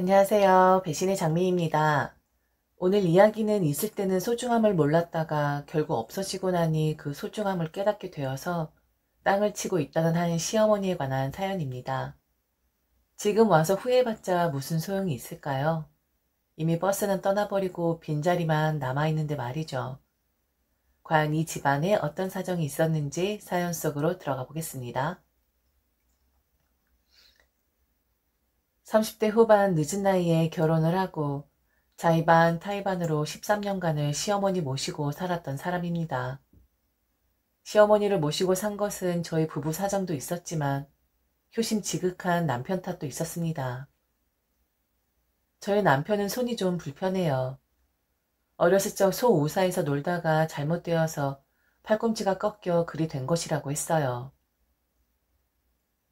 안녕하세요. 배신의 장미입니다. 오늘 이야기는 있을 때는 소중함을 몰랐다가 결국 없어지고 나니 그 소중함을 깨닫게 되어서 땅을 치고 있다는 한 시어머니에 관한 사연입니다. 지금 와서 후회해봤자 무슨 소용이 있을까요? 이미 버스는 떠나버리고 빈자리만 남아있는데 말이죠. 과연 이 집안에 어떤 사정이 있었는지 사연 속으로 들어가 보겠습니다. 30대 후반 늦은 나이에 결혼을 하고 자의반 타의반으로 13년간을 시어머니 모시고 살았던 사람입니다. 시어머니를 모시고 산 것은 저희 부부 사정도 있었지만 효심 지극한 남편 탓도 있었습니다. 저희 남편은 손이 좀 불편해요. 어렸을 적 소 우사에서 놀다가 잘못되어서 팔꿈치가 꺾여 그리 된 것이라고 했어요.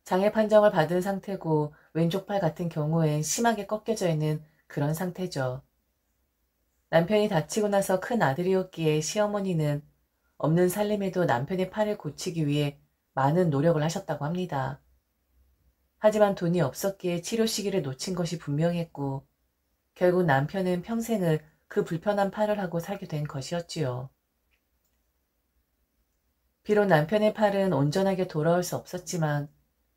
장애 판정을 받은 상태고 왼쪽 팔 같은 경우엔 심하게 꺾여져 있는 그런 상태죠. 남편이 다치고 나서 큰 아들이었기에 시어머니는 없는 살림에도 남편의 팔을 고치기 위해 많은 노력을 하셨다고 합니다. 하지만 돈이 없었기에 치료 시기를 놓친 것이 분명했고 결국 남편은 평생을 그 불편한 팔을 하고 살게 된 것이었지요. 비록 남편의 팔은 온전하게 돌아올 수 없었지만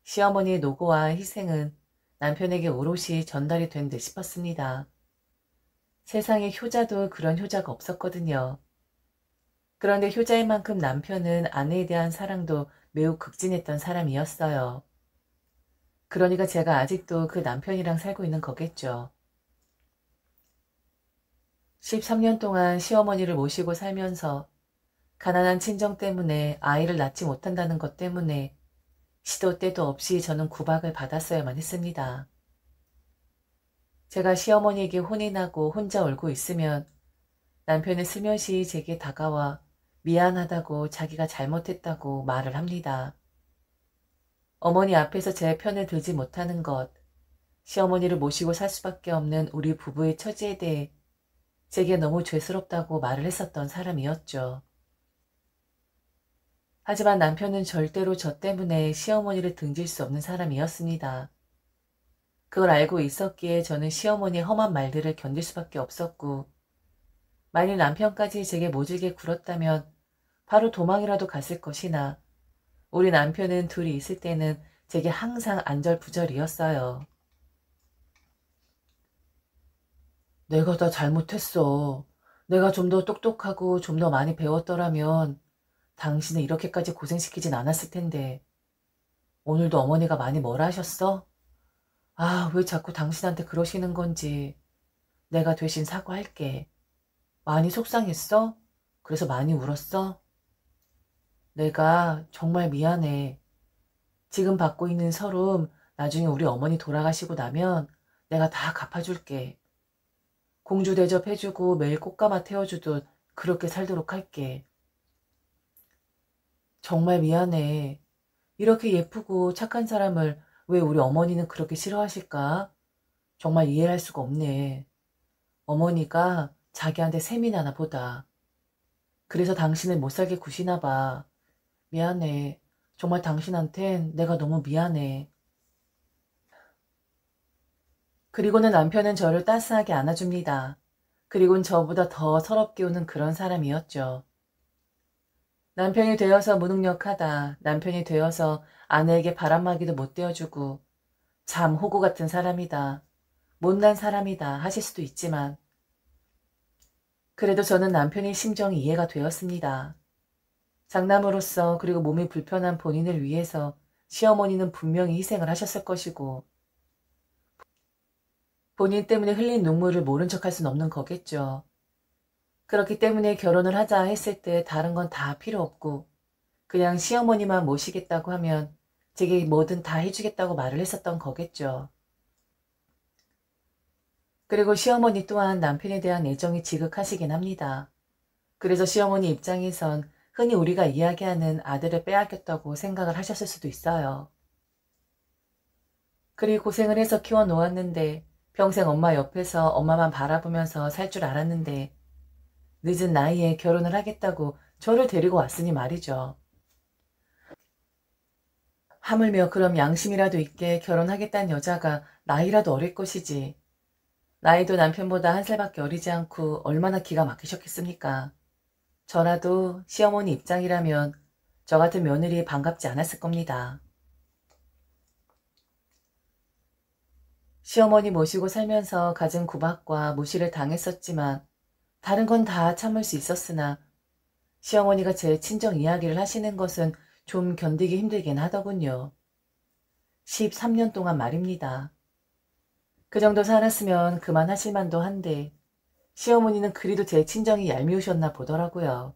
시어머니의 노고와 희생은 남편에게 오롯이 전달이 된 듯 싶었습니다. 세상에 효자도 그런 효자가 없었거든요. 그런데 효자인 만큼 남편은 아내에 대한 사랑도 매우 극진했던 사람이었어요. 그러니까 제가 아직도 그 남편이랑 살고 있는 거겠죠. 13년 동안 시어머니를 모시고 살면서 가난한 친정 때문에 아이를 낳지 못한다는 것 때문에 시도 때도 없이 저는 구박을 받았어야만 했습니다. 제가 시어머니에게 혼이 나고 혼자 울고 있으면 남편은 슬며시 제게 다가와 미안하다고 자기가 잘못했다고 말을 합니다. 어머니 앞에서 제 편을 들지 못하는 것, 시어머니를 모시고 살 수밖에 없는 우리 부부의 처지에 대해 제게 너무 죄스럽다고 말을 했었던 사람이었죠. 하지만 남편은 절대로 저 때문에 시어머니를 등질 수 없는 사람이었습니다. 그걸 알고 있었기에 저는 시어머니의 험한 말들을 견딜 수밖에 없었고 만일 남편까지 제게 모질게 굴었다면 바로 도망이라도 갔을 것이나 우리 남편은 둘이 있을 때는 제게 항상 안절부절이었어요. 내가 다 잘못했어. 내가 좀 더 똑똑하고 좀 더 많이 배웠더라면 당신을 이렇게까지 고생시키진 않았을 텐데 오늘도 어머니가 많이 뭐라 하셨어? 아, 왜 자꾸 당신한테 그러시는 건지 내가 대신 사과할게. 많이 속상했어? 그래서 많이 울었어? 내가 정말 미안해. 지금 받고 있는 서름 나중에 우리 어머니 돌아가시고 나면 내가 다 갚아줄게. 공주 대접해주고 매일 꽃가마 태워주듯 그렇게 살도록 할게. 정말 미안해. 이렇게 예쁘고 착한 사람을 왜 우리 어머니는 그렇게 싫어하실까? 정말 이해할 수가 없네. 어머니가 자기한테 셈이 나나 보다. 그래서 당신을 못 살게 구시나 봐. 미안해. 정말 당신한텐 내가 너무 미안해. 그리고는 남편은 저를 따스하게 안아줍니다. 그리고는 저보다 더 서럽게 우는 그런 사람이었죠. 남편이 되어서 무능력하다. 남편이 되어서 아내에게 바람막이도 못 대어주고 참 호구 같은 사람이다. 못난 사람이다 하실 수도 있지만 그래도 저는 남편의 심정이 이해가 되었습니다. 장남으로서 그리고 몸이 불편한 본인을 위해서 시어머니는 분명히 희생을 하셨을 것이고 본인 때문에 흘린 눈물을 모른 척할 순 없는 거겠죠. 그렇기 때문에 결혼을 하자 했을 때 다른 건 다 필요 없고 그냥 시어머니만 모시겠다고 하면 제게 뭐든 다 해주겠다고 말을 했었던 거겠죠. 그리고 시어머니 또한 남편에 대한 애정이 지극하시긴 합니다. 그래서 시어머니 입장에선 흔히 우리가 이야기하는 아들을 빼앗겼다고 생각을 하셨을 수도 있어요. 그리 고생을 해서 키워놓았는데 평생 엄마 옆에서 엄마만 바라보면서 살 줄 알았는데 늦은 나이에 결혼을 하겠다고 저를 데리고 왔으니 말이죠. 하물며 그럼 양심이라도 있게 결혼하겠다는 여자가 나이라도 어릴 것이지 나이도 남편보다 한 살밖에 어리지 않고 얼마나 기가 막히셨겠습니까? 저라도 시어머니 입장이라면 저 같은 며느리 반갑지 않았을 겁니다. 시어머니 모시고 살면서 갖은 구박과 무시를 당했었지만 다른 건 다 참을 수 있었으나 시어머니가 제 친정 이야기를 하시는 것은 좀 견디기 힘들긴 하더군요. 13년 동안 말입니다. 그 정도 살았으면 그만하실 만도 한데 시어머니는 그리도 제 친정이 얄미우셨나 보더라고요.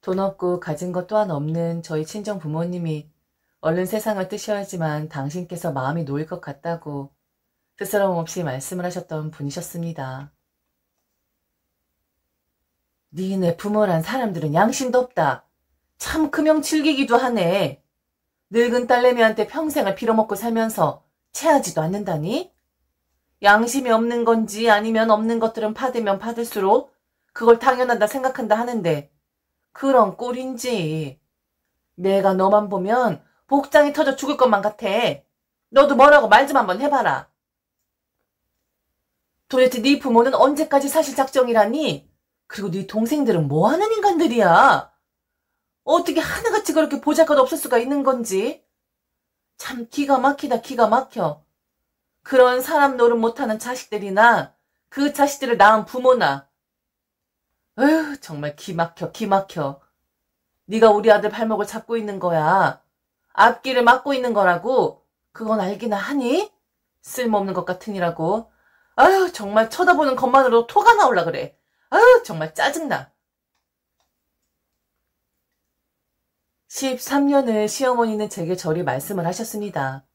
돈 없고 가진 것 또한 없는 저희 친정 부모님이 얼른 세상을 뜨셔야지만 당신께서 마음이 놓일 것 같다고 스스럼 없이 말씀을 하셨던 분이셨습니다. 니네 부모란 사람들은 양심도 없다. 참 금형칠기기도 하네. 늙은 딸내미한테 평생을 빌어먹고 살면서 체하지도 않는다니? 양심이 없는 건지 아니면 없는 것들은 받으면 받을수록 그걸 당연하다 생각한다 하는데 그런 꼴인지. 내가 너만 보면 복장이 터져 죽을 것만 같아. 너도 뭐라고 말 좀 한번 해봐라. 도대체 네 부모는 언제까지 사실 작정이라니? 그리고 네 동생들은 뭐하는 인간들이야? 어떻게 하나같이 그렇게 보잘것 없을 수가 있는 건지. 참 기가 막히다 기가 막혀. 그런 사람 노릇 못하는 자식들이나 그 자식들을 낳은 부모나. 에휴 정말 기막혀 기막혀. 네가 우리 아들 발목을 잡고 있는 거야. 앞길을 막고 있는 거라고. 그건 알기나 하니? 쓸모없는 것 같으니라고. 아유 정말 쳐다보는 것만으로 토가 나올라 그래. 아유 정말 짜증나. 13년을 시어머니는 제게 저리 말씀을 하셨습니다.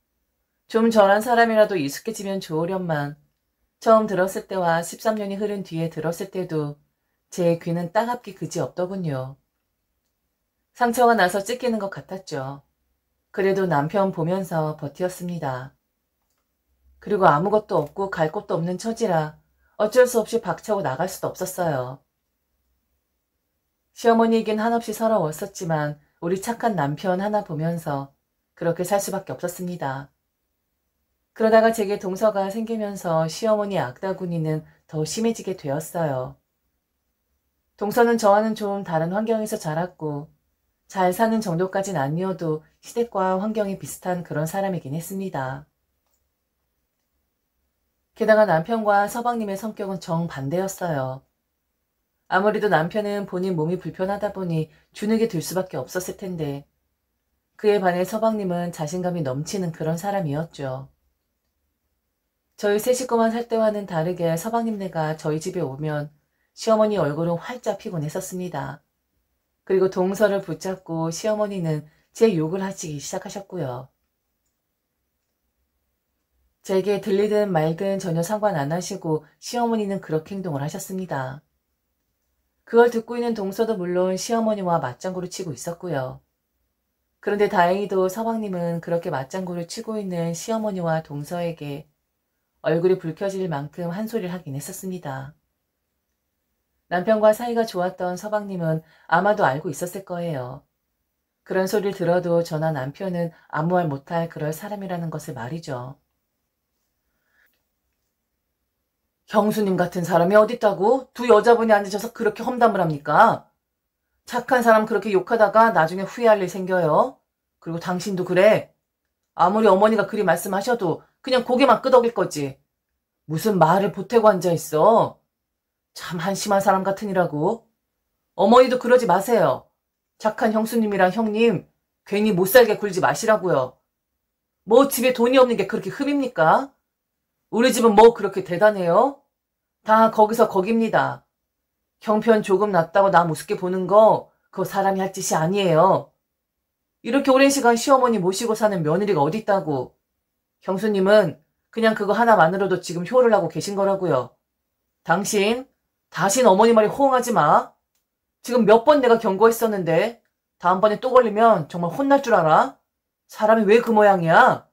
좀 저란 사람이라도 익숙해지면 좋으련만 처음 들었을 때와 13년이 흐른 뒤에 들었을 때도 제 귀는 따갑기 그지없더군요. 상처가 나서 찢기는 것 같았죠. 그래도 남편 보면서 버티었습니다. 그리고 아무것도 없고 갈 곳도 없는 처지라 어쩔 수 없이 박차고 나갈 수도 없었어요. 시어머니에겐 한없이 서러웠었지만 우리 착한 남편 하나 보면서 그렇게 살 수밖에 없었습니다. 그러다가 제게 동서가 생기면서 시어머니의 악다구니는 더 심해지게 되었어요. 동서는 저와는 좀 다른 환경에서 자랐고 잘 사는 정도까진 아니어도 시댁과 환경이 비슷한 그런 사람이긴 했습니다. 게다가 남편과 서방님의 성격은 정반대였어요. 아무래도 남편은 본인 몸이 불편하다 보니 주눅이 들 수밖에 없었을 텐데 그에 반해 서방님은 자신감이 넘치는 그런 사람이었죠. 저희 세 식구만 살 때와는 다르게 서방님네가 저희 집에 오면 시어머니 얼굴은 활짝 피곤 했었습니다. 그리고 동서를 붙잡고 시어머니는 제 욕을 하시기 시작하셨고요. 제게 들리든 말든 전혀 상관 안 하시고 시어머니는 그렇게 행동을 하셨습니다. 그걸 듣고 있는 동서도 물론 시어머니와 맞장구를 치고 있었고요. 그런데 다행히도 서방님은 그렇게 맞장구를 치고 있는 시어머니와 동서에게 얼굴이 붉혀질 만큼 한 소리를 하긴 했었습니다. 남편과 사이가 좋았던 서방님은 아마도 알고 있었을 거예요. 그런 소리를 들어도 저나 남편은 아무 말 못할 그럴 사람이라는 것을 말이죠. 형수님 같은 사람이 어딨다고? 두 여자분이 앉으셔서 그렇게 험담을 합니까? 착한 사람 그렇게 욕하다가 나중에 후회할 일 생겨요. 그리고 당신도 그래. 아무리 어머니가 그리 말씀하셔도 그냥 고개만 끄덕일 거지. 무슨 말을 보태고 앉아있어. 참 한심한 사람 같으니라고. 어머니도 그러지 마세요. 착한 형수님이랑 형님 괜히 못살게 굴지 마시라고요. 뭐 집에 돈이 없는 게 그렇게 흠입니까? 우리 집은 뭐 그렇게 대단해요? 다 거기서 거깁니다. 형편 조금 낫다고 나 우습게 보는 거 그거 사람이 할 짓이 아니에요. 이렇게 오랜 시간 시어머니 모시고 사는 며느리가 어디 있다고. 형수님은 그냥 그거 하나만으로도 지금 효를 하고 계신 거라고요. 당신 다신 어머니 말에 호응하지 마. 지금 몇 번 내가 경고했었는데 다음번에 또 걸리면 정말 혼날 줄 알아? 사람이 왜 그 모양이야?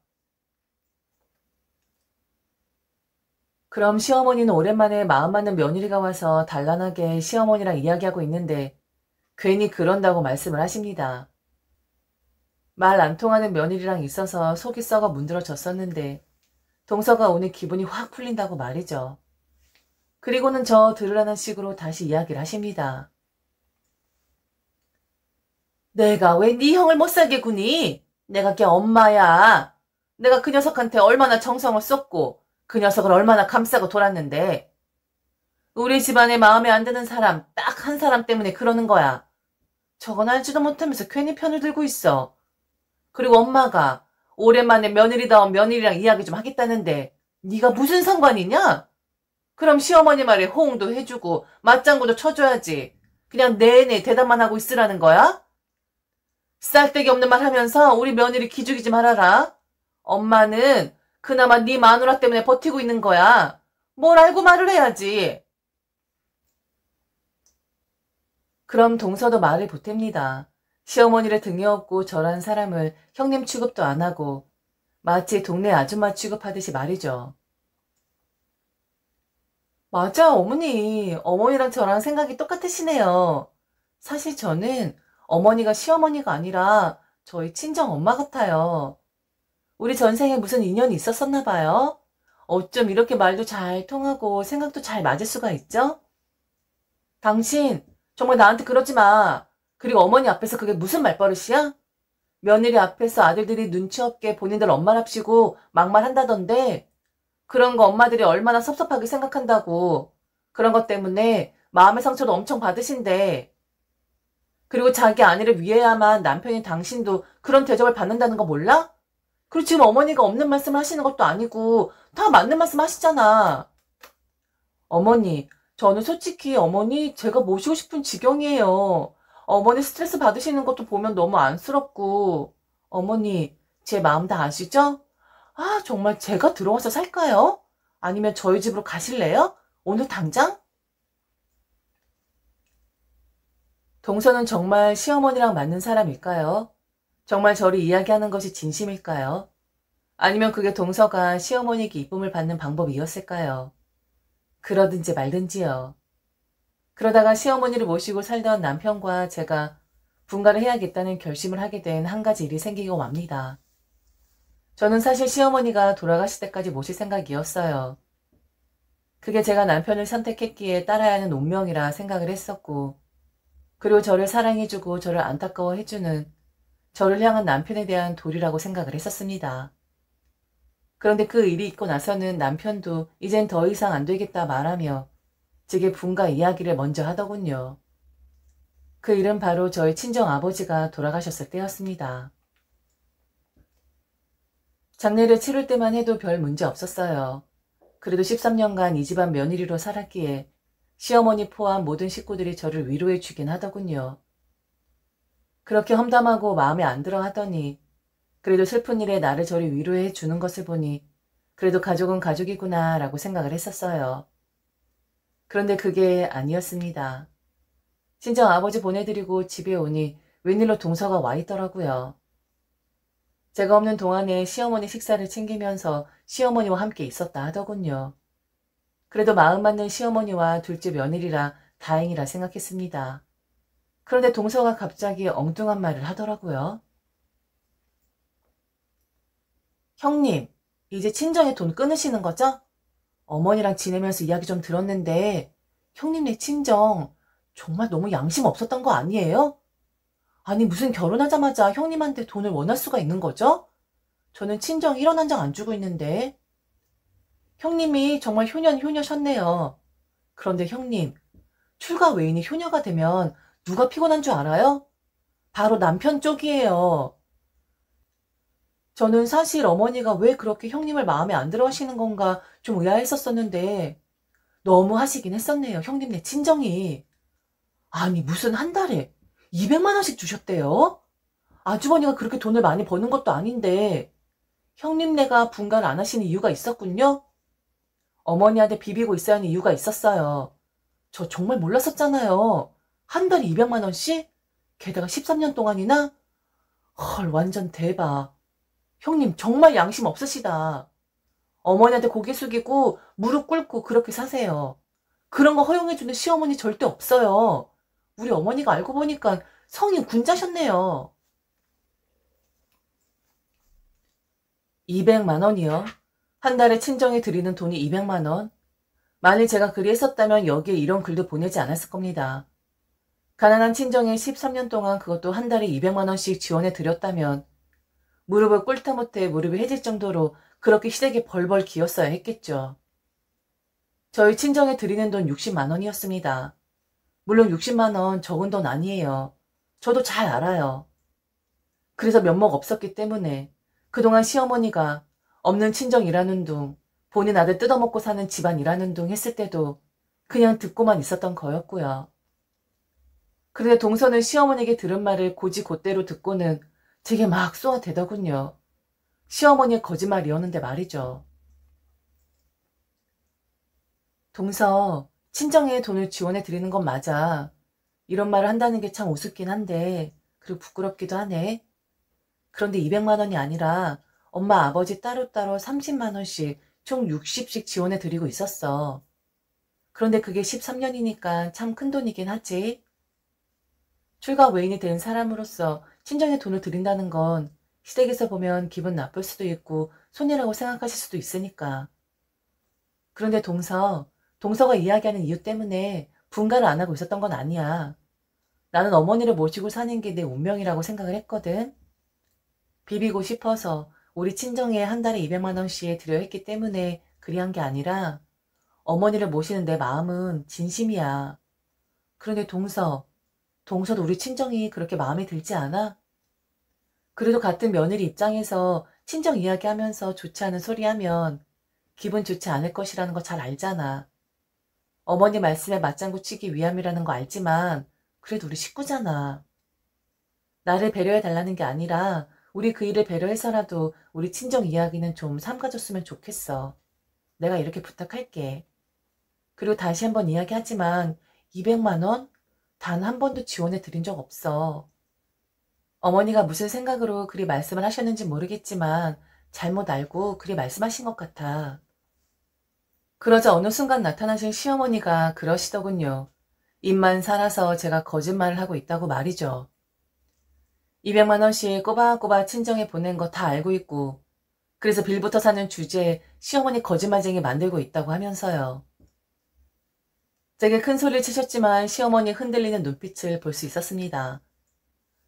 그럼 시어머니는 오랜만에 마음 맞는 며느리가 와서 단란하게 시어머니랑 이야기하고 있는데 괜히 그런다고 말씀을 하십니다. 말 안 통하는 며느리랑 있어서 속이 썩어 문드러졌었는데 동서가 오늘 기분이 확 풀린다고 말이죠. 그리고는 저 들으라는 식으로 다시 이야기를 하십니다. 내가 왜 네 형을 못 살게 구니? 내가 걔 엄마야. 내가 그 녀석한테 얼마나 정성을 쏟고 그 녀석을 얼마나 감싸고 돌았는데 우리 집안에 마음에 안 드는 사람 딱 한 사람 때문에 그러는 거야. 저건 알지도 못하면서 괜히 편을 들고 있어. 그리고 엄마가 오랜만에 며느리다운 며느리랑 이야기 좀 하겠다는데 네가 무슨 상관이냐? 그럼 시어머니 말에 호응도 해주고 맞장구도 쳐줘야지. 그냥 내내 대답만 하고 있으라는 거야? 쌀데기 없는 말 하면서 우리 며느리 기죽이지 말아라. 엄마는 그나마 네 마누라 때문에 버티고 있는 거야. 뭘 알고 말을 해야지. 그럼 동서도 말을 보탭니다. 시어머니를 등에 업고 절한 사람을 형님 취급도 안 하고 마치 동네 아줌마 취급하듯이 말이죠. 맞아, 어머니. 어머니랑 저랑 생각이 똑같으시네요. 사실 저는 어머니가 시어머니가 아니라 저희 친정 엄마 같아요. 우리 전생에 무슨 인연이 있었었나 봐요. 어쩜 이렇게 말도 잘 통하고 생각도 잘 맞을 수가 있죠? 당신 정말 나한테 그러지 마. 그리고 어머니 앞에서 그게 무슨 말버릇이야? 며느리 앞에서 아들들이 눈치 없게 본인들 엄마랍시고 막말한다던데 그런 거 엄마들이 얼마나 섭섭하게 생각한다고. 그런 것 때문에 마음의 상처도 엄청 받으신대. 그리고 자기 아내를 위해야만 남편인 당신도 그런 대접을 받는다는 거 몰라? 그리고 지금 어머니가 없는 말씀 하시는 것도 아니고 다 맞는 말씀 하시잖아. 어머니, 저는 솔직히 어머니 제가 모시고 싶은 지경이에요. 어머니 스트레스 받으시는 것도 보면 너무 안쓰럽고. 어머니, 제 마음 다 아시죠? 아, 정말 제가 들어와서 살까요? 아니면 저희 집으로 가실래요? 오늘 당장? 동서는 정말 시어머니랑 맞는 사람일까요? 정말 저를 이야기하는 것이 진심일까요? 아니면 그게 동서가 시어머니에게 이쁨을 받는 방법이었을까요? 그러든지 말든지요. 그러다가 시어머니를 모시고 살던 남편과 제가 분가를 해야겠다는 결심을 하게 된 한 가지 일이 생기고 맙니다. 저는 사실 시어머니가 돌아가실 때까지 모실 생각이었어요. 그게 제가 남편을 선택했기에 따라야 하는 운명이라 생각을 했었고, 그리고 저를 사랑해주고 저를 안타까워해주는 저를 향한 남편에 대한 도리라고 생각을 했었습니다. 그런데 그 일이 있고 나서는 남편도 이젠 더 이상 안 되겠다 말하며 제게 분가 이야기를 먼저 하더군요. 그 일은 바로 저희 친정아버지가 돌아가셨을 때였습니다. 장례를 치를 때만 해도 별 문제 없었어요. 그래도 13년간 이 집안 며느리로 살았기에 시어머니 포함 모든 식구들이 저를 위로해 주긴 하더군요. 그렇게 험담하고 마음에 안 들어 하더니 그래도 슬픈 일에 나를 저리 위로해 주는 것을 보니 그래도 가족은 가족이구나 라고 생각을 했었어요. 그런데 그게 아니었습니다. 친정 아버지 보내드리고 집에 오니 웬일로 동서가 와 있더라고요. 제가 없는 동안에 시어머니 식사를 챙기면서 시어머니와 함께 있었다 하더군요. 그래도 마음 맞는 시어머니와 둘째 며느리라 다행이라 생각했습니다. 그런데 동서가 갑자기 엉뚱한 말을 하더라고요. 형님, 이제 친정에 돈 끊으시는 거죠? 어머니랑 지내면서 이야기 좀 들었는데 형님네 친정 정말 너무 양심 없었던 거 아니에요? 아니 무슨 결혼하자마자 형님한테 돈을 원할 수가 있는 거죠? 저는 친정 1원 한 장 안 주고 있는데. 형님이 정말 효녀셨네요. 그런데 형님, 출가 외인이 효녀가 되면 누가 피곤한 줄 알아요? 바로 남편 쪽이에요. 저는 사실 어머니가 왜 그렇게 형님을 마음에 안 들어 하시는 건가 좀 의아했었었는데 너무 하시긴 했었네요. 형님네 친정이. 아니 무슨 한 달에 200만 원씩 주셨대요? 아주머니가 그렇게 돈을 많이 버는 것도 아닌데 형님네가 분가를 안 하시는 이유가 있었군요. 어머니한테 비비고 있어야 하는 이유가 있었어요. 저 정말 몰랐었잖아요. 한 달에 200만 원씩? 게다가 13년 동안이나? 헐 완전 대박. 형님 정말 양심 없으시다. 어머니한테 고개 숙이고 무릎 꿇고 그렇게 사세요. 그런 거 허용해주는 시어머니 절대 없어요. 우리 어머니가 알고 보니까 성인 군자셨네요. 200만 원이요? 한 달에 친정에 드리는 돈이 200만 원? 만일 제가 그리 했었다면 여기에 이런 글도 보내지 않았을 겁니다. 가난한 친정에 13년 동안 그것도 한 달에 200만 원씩 지원해 드렸다면 무릎을 꿇다 못해 무릎이 해질 정도로 그렇게 시댁에 벌벌 기었어야 했겠죠. 저희 친정에 드리는 돈 60만 원이었습니다. 물론 60만 원 적은 돈 아니에요. 저도 잘 알아요. 그래서 면목 없었기 때문에 그동안 시어머니가 없는 친정 일하는 둥, 본인 아들 뜯어먹고 사는 집안 일하는 둥 했을 때도 그냥 듣고만 있었던 거였고요. 그런데 동서는 시어머니에게 들은 말을 곧이곧대로 듣고는 제게 막 쏘아대더군요. 시어머니의 거짓말이었는데 말이죠. 동서, 친정에 돈을 지원해 드리는 건 맞아. 이런 말을 한다는 게 참 우습긴 한데, 그리고 부끄럽기도 하네. 그런데 200만 원이 아니라 엄마 아버지 따로따로 30만 원씩 총 60씩 지원해 드리고 있었어. 그런데 그게 13년이니까 참 큰 돈이긴 하지. 출가 외인이 된 사람으로서 친정에 돈을 드린다는 건 시댁에서 보면 기분 나쁠 수도 있고 손해라고 생각하실 수도 있으니까. 그런데 동서가 이야기하는 이유 때문에 분가를 안 하고 있었던 건 아니야. 나는 어머니를 모시고 사는 게 내 운명이라고 생각을 했거든. 비비고 싶어서 우리 친정에 한 달에 200만 원씩 드려야 했기 때문에 그리한 게 아니라 어머니를 모시는 내 마음은 진심이야. 그런데 동서도 우리 친정이 그렇게 마음에 들지 않아? 그래도 같은 며느리 입장에서 친정 이야기하면서 좋지 않은 소리 하면 기분 좋지 않을 것이라는 거 잘 알잖아. 어머니 말씀에 맞장구 치기 위함이라는 거 알지만 그래도 우리 식구잖아. 나를 배려해달라는 게 아니라 우리 그 일을 배려해서라도 우리 친정 이야기는 좀 삼가줬으면 좋겠어. 내가 이렇게 부탁할게. 그리고 다시 한번 이야기하지만 200만 원? 단 한 번도 지원해 드린 적 없어. 어머니가 무슨 생각으로 그리 말씀을 하셨는지 모르겠지만 잘못 알고 그리 말씀하신 것 같아. 그러자 어느 순간 나타나신 시어머니가 그러시더군요. 입만 살아서 제가 거짓말을 하고 있다고 말이죠. 200만 원씩 꼬박꼬박 친정에 보낸 거 다 알고 있고 그래서 빌부터 사는 주제에 시어머니 거짓말쟁이 만들고 있다고 하면서요. 되게 큰 소리를 치셨지만 시어머니 흔들리는 눈빛을 볼 수 있었습니다.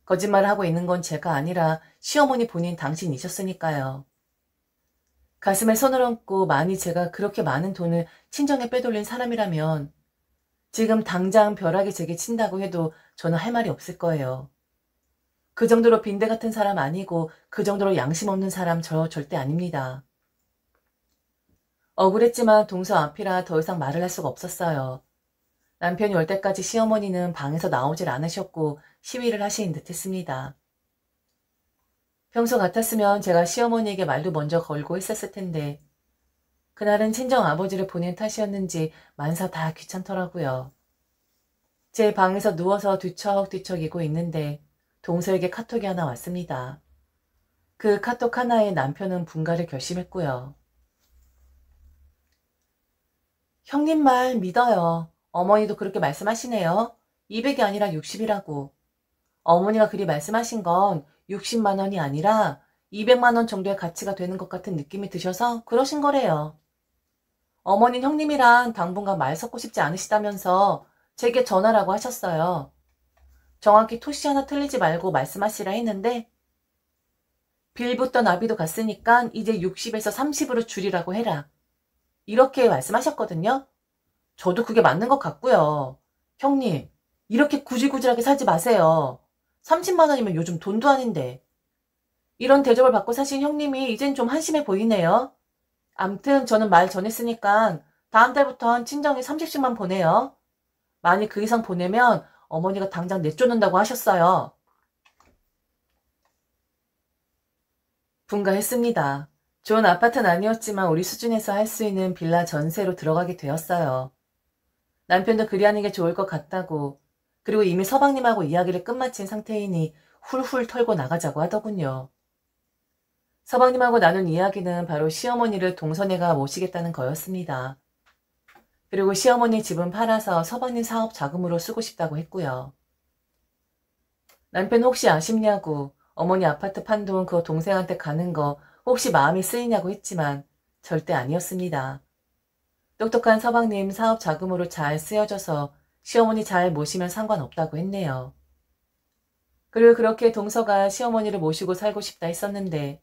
거짓말을 하고 있는 건 제가 아니라 시어머니 본인 당신이셨으니까요. 가슴에 손을 얹고 만일 제가 그렇게 많은 돈을 친정에 빼돌린 사람이라면 지금 당장 벼락이 제게 친다고 해도 저는 할 말이 없을 거예요. 그 정도로 빈대 같은 사람 아니고 그 정도로 양심 없는 사람 저 절대 아닙니다. 억울했지만 동서 앞이라 더 이상 말을 할 수가 없었어요. 남편이 올 때까지 시어머니는 방에서 나오질 않으셨고 시위를 하시는 듯 했습니다. 평소 같았으면 제가 시어머니에게 말도 먼저 걸고 있었을 텐데 그날은 친정 아버지를 보낸 탓이었는지 만사 다 귀찮더라고요. 제 방에서 누워서 뒤척뒤척이고 있는데 동서에게 카톡이 하나 왔습니다. 그 카톡 하나에 남편은 분가를 결심했고요. 형님 말 믿어요. 어머니도 그렇게 말씀하시네요. 200이 아니라 60이라고. 어머니가 그리 말씀하신 건 60만 원이 아니라 200만 원 정도의 가치가 되는 것 같은 느낌이 드셔서 그러신 거래요. 어머니는 형님이랑 당분간 말 섞고 싶지 않으시다면서 제게 전화라고 하셨어요. 정확히 토시 하나 틀리지 말고 말씀하시라 했는데 빌부터 나비도 갔으니까 이제 60에서 30으로 줄이라고 해라. 이렇게 말씀하셨거든요. 저도 그게 맞는 것 같고요. 형님, 이렇게 구질구질하게 살지 마세요. 30만 원이면 요즘 돈도 아닌데. 이런 대접을 받고 사신 형님이 이젠 좀 한심해 보이네요. 암튼 저는 말 전했으니까 다음 달부턴 친정에 30씩만 보내요. 만일 그 이상 보내면 어머니가 당장 내쫓는다고 하셨어요. 분가했습니다. 좋은 아파트는 아니었지만 우리 수준에서 할 수 있는 빌라 전세로 들어가게 되었어요. 남편도 그리 하는 게 좋을 것 같다고 그리고 이미 서방님하고 이야기를 끝마친 상태이니 훌훌 털고 나가자고 하더군요. 서방님하고 나눈 이야기는 바로 시어머니를 동선애가 모시겠다는 거였습니다. 그리고 시어머니 집은 팔아서 서방님 사업 자금으로 쓰고 싶다고 했고요. 남편 혹시 아쉽냐고 어머니 아파트 판 돈 그거 동생한테 가는 거 혹시 마음이 쓰이냐고 했지만 절대 아니었습니다. 똑똑한 서방님 사업 자금으로 잘 쓰여져서 시어머니 잘 모시면 상관없다고 했네요. 그리고 그렇게 동서가 시어머니를 모시고 살고 싶다 했었는데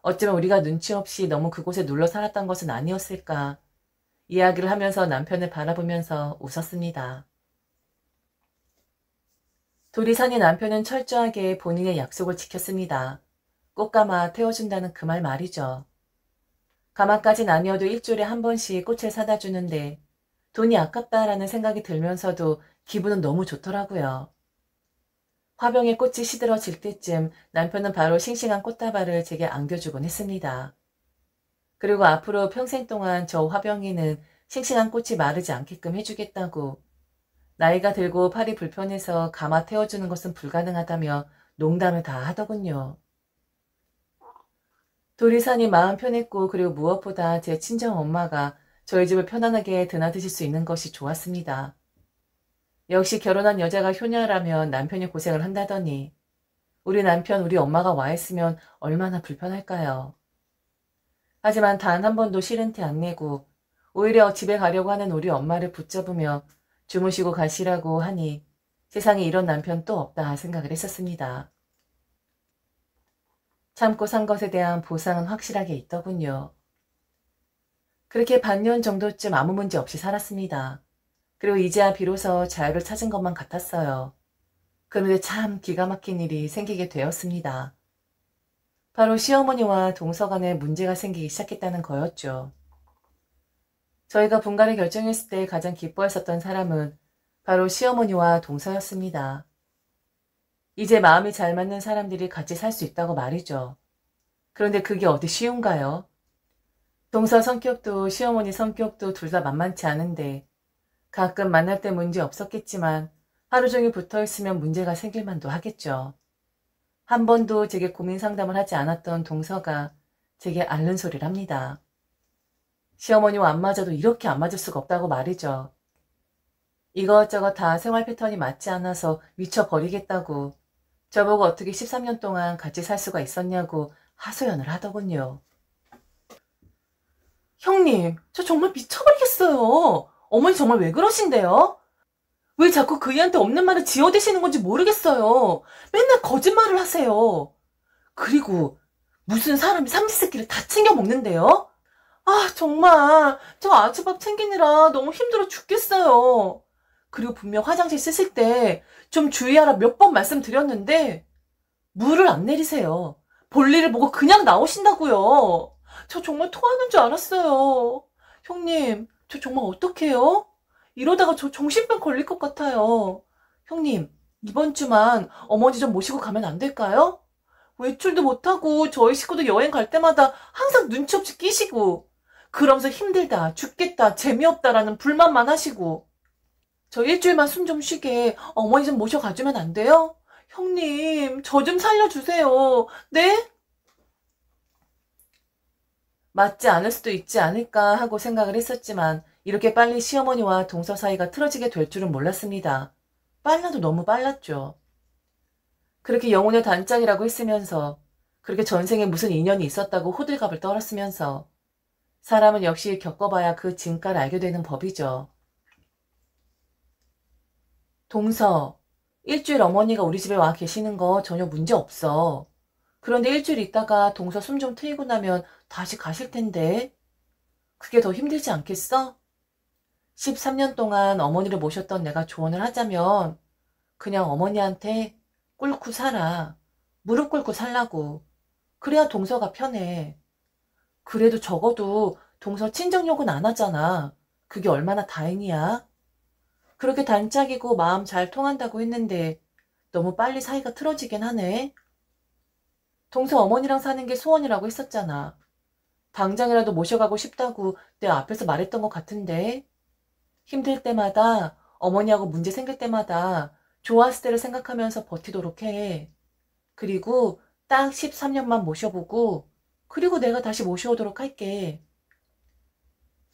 어쩌면 우리가 눈치 없이 너무 그곳에 눌러 살았던 것은 아니었을까 이야기를 하면서 남편을 바라보면서 웃었습니다. 둘이 사는 남편은 철저하게 본인의 약속을 지켰습니다. 꽃가마 태워준다는 그 말 말이죠. 가마까진 아니어도 일주일에 한 번씩 꽃을 사다 주는데 돈이 아깝다라는 생각이 들면서도 기분은 너무 좋더라고요. 화병에 꽃이 시들어질 때쯤 남편은 바로 싱싱한 꽃다발을 제게 안겨주곤 했습니다. 그리고 앞으로 평생 동안 저 화병에는 싱싱한 꽃이 마르지 않게끔 해주겠다고 나이가 들고 팔이 불편해서 가마 태워주는 것은 불가능하다며 농담을 다 하더군요. 둘이 사니 마음 편했고 그리고 무엇보다 제 친정 엄마가 저희 집을 편안하게 드나드실 수 있는 것이 좋았습니다. 역시 결혼한 여자가 효녀라면 남편이 고생을 한다더니 우리 남편, 우리 엄마가 와 있으면 얼마나 불편할까요? 하지만 단 한 번도 싫은 티 안 내고 오히려 집에 가려고 하는 우리 엄마를 붙잡으며 주무시고 가시라고 하니 세상에 이런 남편 또 없다 생각을 했었습니다. 참고 산 것에 대한 보상은 확실하게 있더군요. 그렇게 반년 정도쯤 아무 문제 없이 살았습니다. 그리고 이제야 비로소 자유를 찾은 것만 같았어요. 그런데 참 기가 막힌 일이 생기게 되었습니다. 바로 시어머니와 동서 간에 문제가 생기기 시작했다는 거였죠. 저희가 분가를 결정했을 때 가장 기뻐했었던 사람은 바로 시어머니와 동서였습니다. 이제 마음이 잘 맞는 사람들이 같이 살 수 있다고 말이죠. 그런데 그게 어디 쉬운가요? 동서 성격도 시어머니 성격도 둘 다 만만치 않은데 가끔 만날 때 문제 없었겠지만 하루 종일 붙어 있으면 문제가 생길 만도 하겠죠. 한 번도 제게 고민 상담을 하지 않았던 동서가 제게 앓는 소리를 합니다. 시어머니와 안 맞아도 이렇게 안 맞을 수가 없다고 말이죠. 이것저것 다 생활 패턴이 맞지 않아서 미쳐버리겠다고 저보고 어떻게 13년 동안 같이 살 수가 있었냐고 하소연을 하더군요. 형님, 저 정말 미쳐버리겠어요. 어머니 정말 왜 그러신데요? 왜 자꾸 그이한테 없는 말을 지어대시는 건지 모르겠어요. 맨날 거짓말을 하세요. 그리고 무슨 사람이 삼시세끼를 다 챙겨 먹는데요? 아, 정말 저 아침밥 챙기느라 너무 힘들어 죽겠어요. 그리고 분명 화장실 쓰실 때 좀 주의하라 몇 번 말씀드렸는데 물을 안 내리세요. 볼일을 보고 그냥 나오신다고요. 저 정말 토하는 줄 알았어요. 형님, 저 정말 어떡해요? 이러다가 저 정신병 걸릴 것 같아요. 형님, 이번 주만 어머니 좀 모시고 가면 안 될까요? 외출도 못하고 저희 식구도 여행 갈 때마다 항상 눈치 없이 끼시고 그러면서 힘들다, 죽겠다, 재미없다라는 불만만 하시고 저 일주일만 숨 좀 쉬게 어머니 좀 모셔가주면 안 돼요? 형님, 저 좀 살려주세요. 네? 맞지 않을 수도 있지 않을까 하고 생각을 했었지만 이렇게 빨리 시어머니와 동서 사이가 틀어지게 될 줄은 몰랐습니다. 빨라도 너무 빨랐죠. 그렇게 영혼의 단짝이라고 했으면서 그렇게 전생에 무슨 인연이 있었다고 호들갑을 떨었으면서 사람은 역시 겪어봐야 그 진가를 알게 되는 법이죠. 동서, 일주일 어머니가 우리 집에 와 계시는 거 전혀 문제 없어. 그런데 일주일 있다가 동서 숨 좀 트이고 나면 다시 가실 텐데. 그게 더 힘들지 않겠어? 13년 동안 어머니를 모셨던 내가 조언을 하자면 그냥 어머니한테 꿇고 살아. 무릎 꿇고 살라고. 그래야 동서가 편해. 그래도 적어도 동서 친정욕은 안 하잖아. 그게 얼마나 다행이야. 그렇게 단짝이고 마음 잘 통한다고 했는데 너무 빨리 사이가 틀어지긴 하네. 동서 어머니랑 사는 게 소원이라고 했었잖아. 당장이라도 모셔가고 싶다고 내 앞에서 말했던 것 같은데. 힘들 때마다 어머니하고 문제 생길 때마다 좋았을 때를 생각하면서 버티도록 해. 그리고 딱 13년만 모셔보고 그리고 내가 다시 모셔오도록 할게.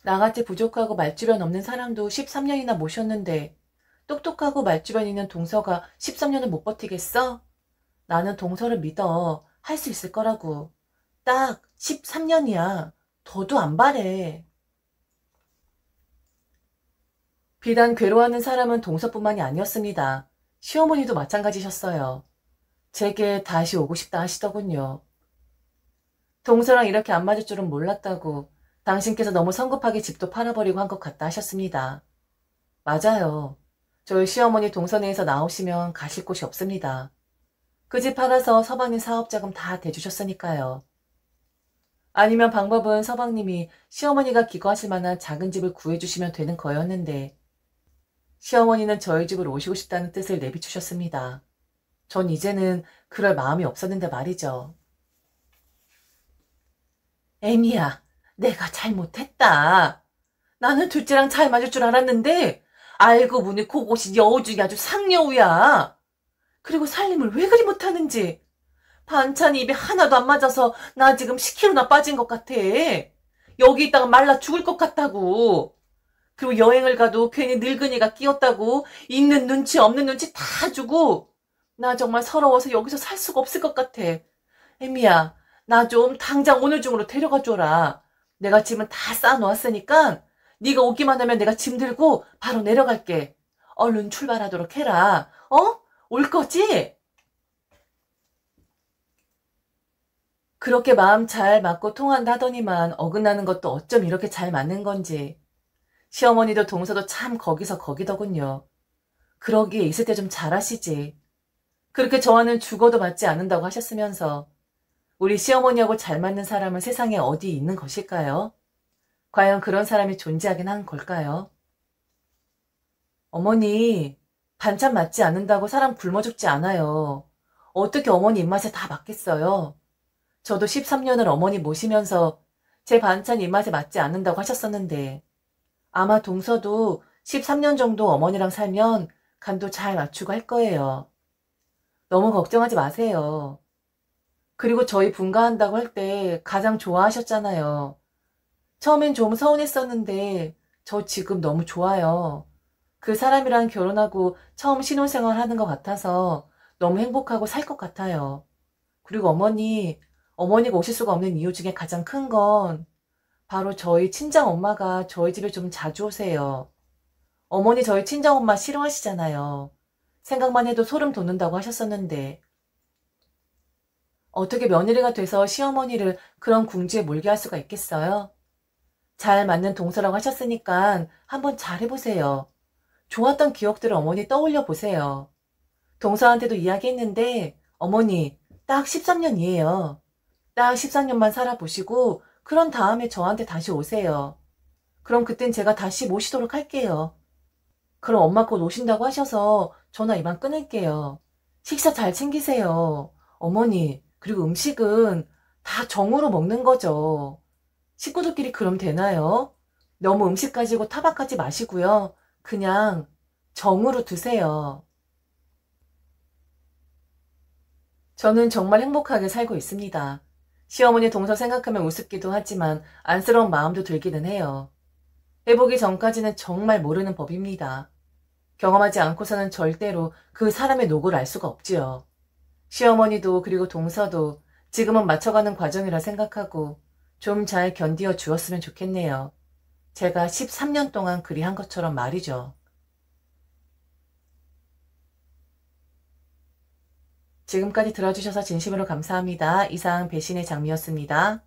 나같이 부족하고 말주변 없는 사람도 13년이나 모셨는데 똑똑하고 말주변 있는 동서가 13년을 못 버티겠어? 나는 동서를 믿어. 할 수 있을 거라고. 딱 13년이야. 더도 안 바래. 비단 괴로워하는 사람은 동서뿐만이 아니었습니다. 시어머니도 마찬가지셨어요. 제게 다시 오고 싶다 하시더군요. 동서랑 이렇게 안 맞을 줄은 몰랐다고 당신께서 너무 성급하게 집도 팔아버리고 한 것 같다 하셨습니다. 맞아요. 저희 시어머니 동서내에서 나오시면 가실 곳이 없습니다. 그 집 팔아서 서방님 사업자금 다 대주셨으니까요. 아니면 방법은 서방님이 시어머니가 기거하실 만한 작은 집을 구해주시면 되는 거였는데 시어머니는 저희 집으로 오시고 싶다는 뜻을 내비추셨습니다. 전 이제는 그럴 마음이 없었는데 말이죠. 애미야, 내가 잘못했다. 나는 둘째랑 잘 맞을 줄 알았는데 알고 보니 그곳이 여우 중에 아주 상여우야. 그리고 살림을 왜 그리 못하는지. 반찬이 입에 하나도 안 맞아서 나 지금 10kg나 빠진 것 같아. 여기 있다가 말라 죽을 것 같다고. 그리고 여행을 가도 괜히 늙은이가 끼었다고 있는 눈치 없는 눈치 다 주고 나 정말 서러워서 여기서 살 수가 없을 것 같아. 애미야, 나 좀 당장 오늘 중으로 데려가 줘라. 내가 짐은 다 쌓아놓았으니까 네가 오기만 하면 내가 짐 들고 바로 내려갈게. 얼른 출발하도록 해라. 어? 올 거지? 그렇게 마음 잘 맞고 통한다 하더니만 어긋나는 것도 어쩜 이렇게 잘 맞는 건지. 시어머니도 동서도 참 거기서 거기더군요. 그러기에 있을 때 좀 잘하시지. 그렇게 저와는 죽어도 맞지 않는다고 하셨으면서 우리 시어머니하고 잘 맞는 사람은 세상에 어디 있는 것일까요? 과연 그런 사람이 존재하긴 한 걸까요? 어머니, 반찬 맞지 않는다고 사람 굶어 죽지 않아요. 어떻게 어머니 입맛에 다 맞겠어요? 저도 13년을 어머니 모시면서 제 반찬 입맛에 맞지 않는다고 하셨었는데 아마 동서도 13년 정도 어머니랑 살면 간도 잘 맞추고 할 거예요. 너무 걱정하지 마세요. 그리고 저희 분가한다고 할 때 가장 좋아하셨잖아요. 처음엔 좀 서운했었는데 저 지금 너무 좋아요. 그 사람이랑 결혼하고 처음 신혼생활 하는 것 같아서 너무 행복하고 살 것 같아요. 그리고 어머니가 오실 수가 없는 이유 중에 가장 큰 건 바로 저희 친정 엄마가 저희 집에 좀 자주 오세요. 어머니 저희 친정 엄마 싫어하시잖아요. 생각만 해도 소름 돋는다고 하셨었는데 어떻게 며느리가 돼서 시어머니를 그런 궁지에 몰게 할 수가 있겠어요? 잘 맞는 동서라고 하셨으니까 한번 잘 해보세요. 좋았던 기억들을 어머니 떠올려 보세요. 동서한테도 이야기했는데 어머니 딱 13년이에요. 딱 13년만 살아보시고 그런 다음에 저한테 다시 오세요. 그럼 그땐 제가 다시 모시도록 할게요. 그럼 엄마 곧 오신다고 하셔서 전화 이만 끊을게요. 식사 잘 챙기세요. 어머니, 그리고 음식은 다 정으로 먹는 거죠. 식구들끼리 그럼 되나요? 너무 음식 가지고 타박하지 마시고요. 그냥 정으로 드세요. 저는 정말 행복하게 살고 있습니다. 시어머니 동서 생각하면 우습기도 하지만 안쓰러운 마음도 들기는 해요. 해보기 전까지는 정말 모르는 법입니다. 경험하지 않고서는 절대로 그 사람의 녹을 알 수가 없지요. 시어머니도 그리고 동서도 지금은 맞춰가는 과정이라 생각하고 좀 잘 견디어 주었으면 좋겠네요. 제가 13년 동안 그리 한 것처럼 말이죠. 지금까지 들어주셔서 진심으로 감사합니다. 이상 배신의 장미였습니다.